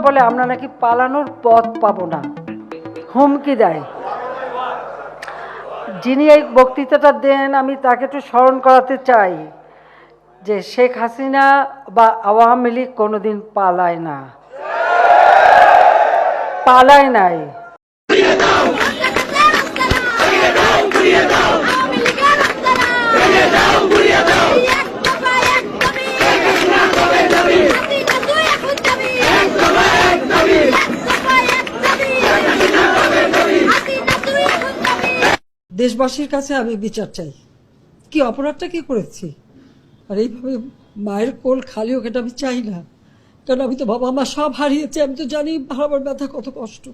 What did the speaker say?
বলে আমরা নাকি পালানোর পথ পাবো না, হুমকি দেয়। যিনি এই বক্তৃতাটা দেন আমি তাকে একটু স্মরণ করাতে চাই যে শেখ হাসিনা বা আওয়ামী লীগ কোনোদিন পালায় না, পালায় নাই। দেশবাসীর কাছে আমি বিচার চাই, কি অপরাধটা কি করেছি, আর এইভাবে মায়ের কোল খালি হোক এটা আমি চাই না, কারণ আমি তো বাবা মা সব হারিয়েছি, আমি তো জানি হারাবার ব্যথা কত কষ্ট।